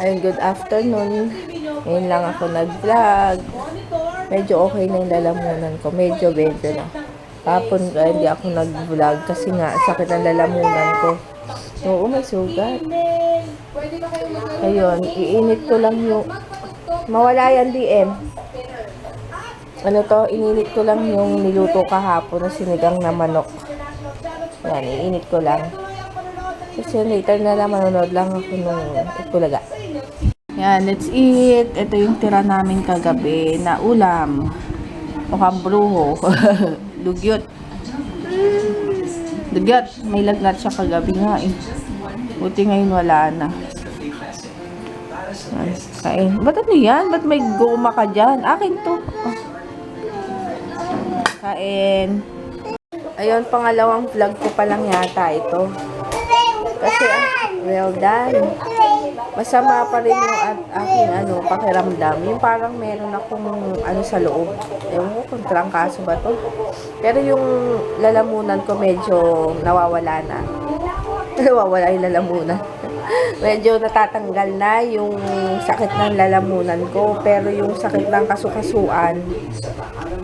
Ayun, good afternoon. Ngayon lang ako nag-vlog. Medyo okay na yung lalamunan ko. Medyo na. Kapon hindi ako nag-vlog kasi nga sakit ang lalamunan ko. Oo, may sugat. Ayun, iinit ko lang yung... Mawala yan, DM. Ano to, ininit ko lang yung niluto kahapon na sinigang na manok. Yan, iinit ko lang. Kasi later na lang, manonood lang ako nung itulaga. Yan, let's eat. Ito yung tira namin kagabi na ulam. Mukhang bruho. Dugyot. Dugyot. May lagnat siya kagabi nga eh. Buti ngayon wala na. Yan, kain. Ba't ano yan? Ba't may goma ka dyan? Akin to. Oh. Kain. Ayun, pangalawang vlog ko pa lang yata ito. Kasi, well done. Masama pa rin yung aking pakiramdam. Yung parang meron akong sa loob. Ewan ko kung trangkaso ba to. Pero yung lalamunan ko medyo nawawala na. Nawawala yung lalamunan. Medyo natatanggal na yung sakit ng lalamunan ko. Pero yung sakit ng kasukasuan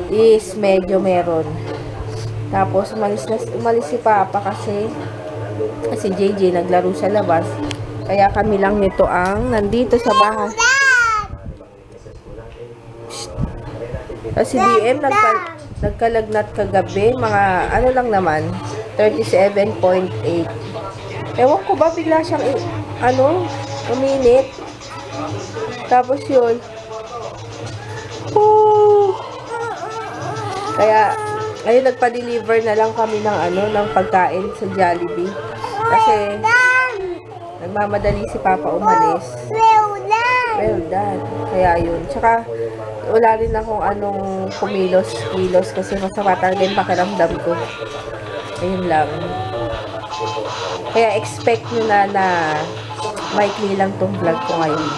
is medyo meron. Tapos umalis si Papa kasi JJ naglaro sa labas. Kaya kami lang nito ang nandito sa bahay. Kasi DM nagkalagnat kagabi. Mga ano lang naman, 37.8. Ewan ko ba bigla siyang uminit. Tapos yun. Kaya ayun, nagpa-deliver na lang kami ng pagkain sa Jollibee. Kasi nagmamadali si Papa umalis. Well done. Kaya yun. Tsaka, wala rin akong kumilos kasi masama talaga yung pakiramdam ko. Ayun lang. Kaya expect nyo na maikli lang tong vlog ko ngayon.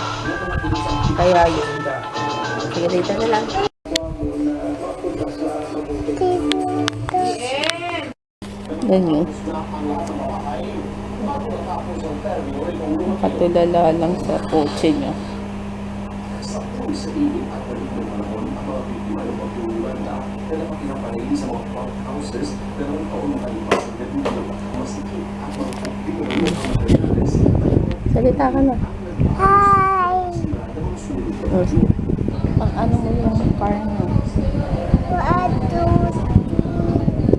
Kaya yun. Sige, dito na lang. Yan yun. Nakatulala lang sa kotse niya. Salita ka na. Hi! Pang ano mo yung car mo? 1, 2,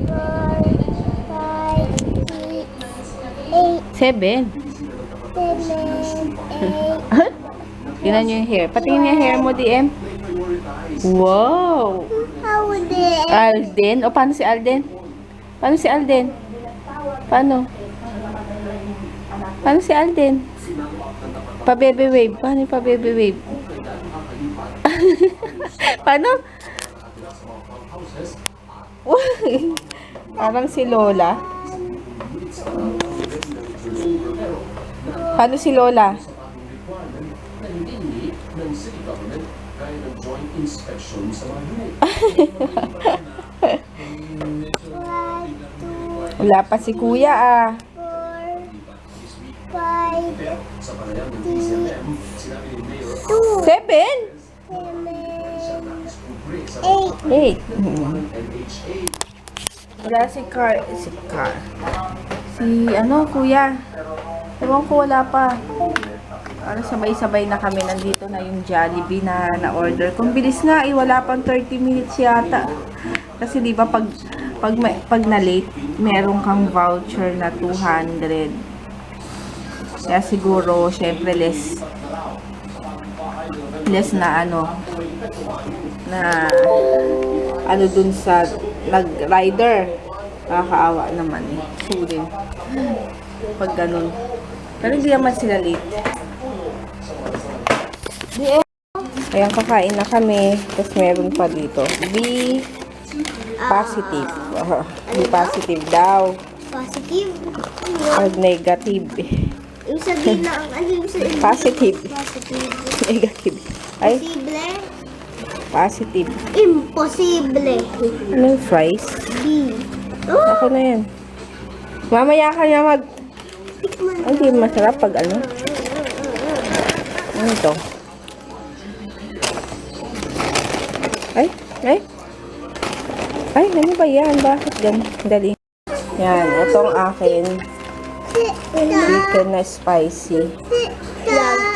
3, 4, 5, 6, 8, 7. 7, 8. Tingnan nyo yung hair. Patingin niya yung hair mo, DM. Wow! How did? Alden? O, paano si Alden? Paano si Alden? Paano? Paano si Alden? Pa-baby wave. Paano yung pa-baby wave? Paano? Parang si Lola. Paano si Lola? Wala pa si Kuya 4, 5, 2, 7? 8. Wala si Kuya. Ewan ko, wala pa. Parang sabay-sabay na kami. Nandito na yung Jollibee na na-order. Kung bilis nga, wala pang 30 minutes yata. Kasi di ba pag na-late, meron kang voucher na 200. Kaya siguro, syempre less na dun sa nag-rider. Nakakaawa naman eh. Sulit. Pag ganun. Pero hindi naman sila late. Ayan, kakain na kami. Tapos meron pa dito. B positive. B positive daw. positive. Or negative. Yung sabihin na ang yung sabihin. Positive. Positive. Negative. Ay, Posible. positive. Imposible. Ano yung fries? B. Ako na yan. Mamaya ka niya Tikman. hindi masarap pag ano. Ano ito? Ay, ay. Ay, ano ba yan? Bakit gan? Dali. Yan, itong akin. Chicken na spicy.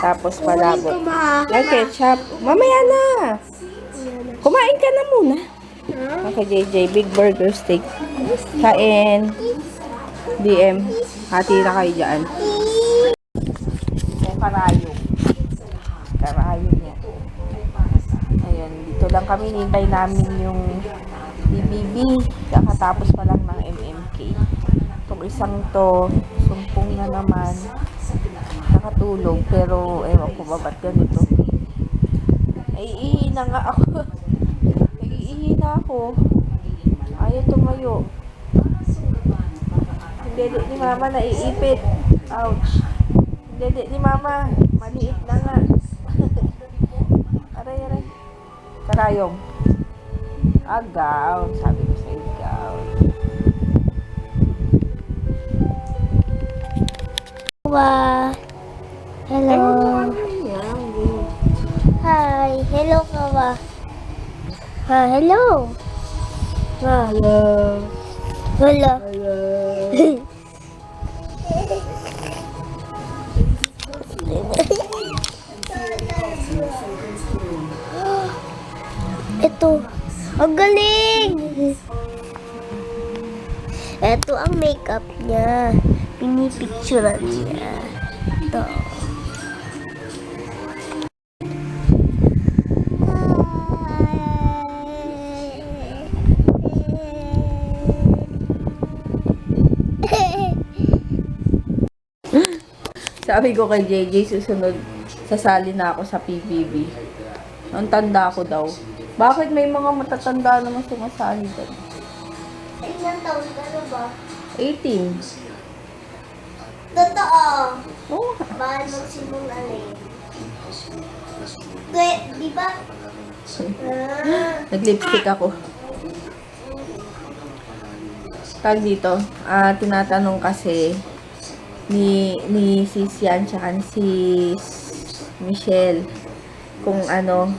Tapos palabot. Ay, ketchup. Mamaya na. Kumain ka na muna. Okay, JJ. Big burger steak. Kain. DM. Hati na kayo dyan. Yung karayo. Karayo niya. Ayan. Dito lang kami. Nintay namin yung BBB. Kakatapos pa lang ng MMK. Itong isang to, sumpong na naman. Nakatulog. Pero, ewan ko ba ba't ganito? Ay, ihina nga ako. Nag-iihina ako. Ayaw tumayo. Yung dede ni mama naiipit. Ouch. Yung dede ni mama, maliit na nga. Aray, aray. Karayong. Gown. Sabi ko sa'yo, gown. Wow. Hello. Hi. Hello, Kawa. Hello. Hello. Hello. Ito. Ang galing! Ito ang makeup niya. Pinipicturean niya. Ito. Sabi ko kay JJ, susunod, sasali na ako sa PBB. Ang tanda ko daw. Bakit may mga matatanda naman sumasali doon? Ilang taon ka na ba? 18. Totoo. Oo. Bawal magsinungaling. Di ba? Nag-lipstick ako. Tag dito, tinatanong kasi ni si Sian tsaka si Michelle kung ano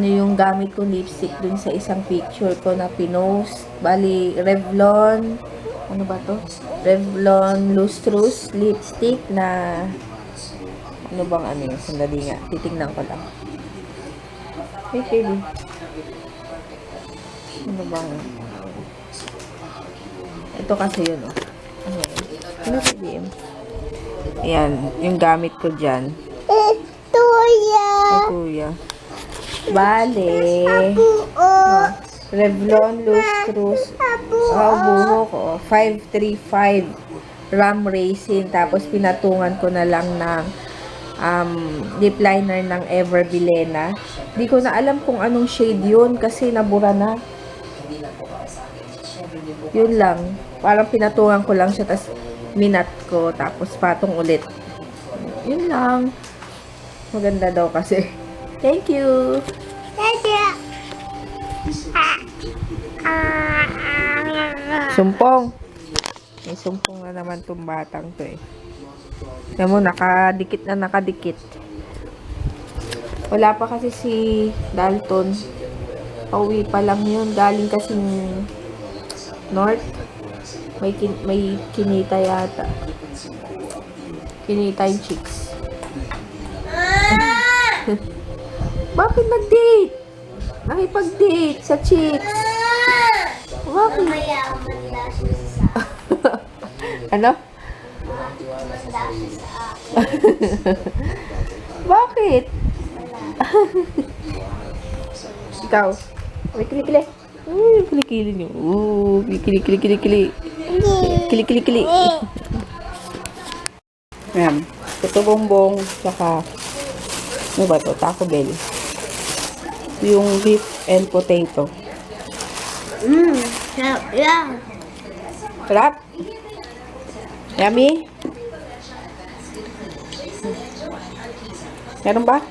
yung gamit kong lipstick dun sa isang picture ko na pinost. Bali, Revlon, ano ba to? Revlon Lustrous lipstick na ano bang ano yun? Sandali nga, titignan ko lang. Hey, baby. Ano bang ito kasi yun, oh. Ano yun? Ano sa DM? Ayan, yung gamit ko dyan. Tuya. Ay, kuya. Bale. Revlon Lustrous. Buho ko. 535 RAM Racing. Tapos pinatungan ko na lang ng lip liner ng Ever Bilena. Di ko na alam kung anong shade yun kasi nabura na. Yun lang. Parang pinatungan ko lang siya, tapos minat ko, tapos patong ulit. Yun lang. Maganda daw kasi. Thank you! Sumpong! May sumpong na naman tong batang to eh. Alam mo, nakadikit na nakadikit. Wala pa kasi si Dalton. Pauwi pa lang yun. Galing kasing North. May kinita yata. Kinita yung chicks. Bakit nag-date? Nakipag-date sa chicks. Bakit? Mamaya umanda siya sa Ano? umanda siya sa Bakit? Ikaw. May kilikili. Kilikili niyo. Kilikili. Kilikili. Ayan. Ito bongbong. Tsaka, ano ba ito? Taco Bell. Yung beef and potato. Yeah. Sarap. Yummy. Meron ba?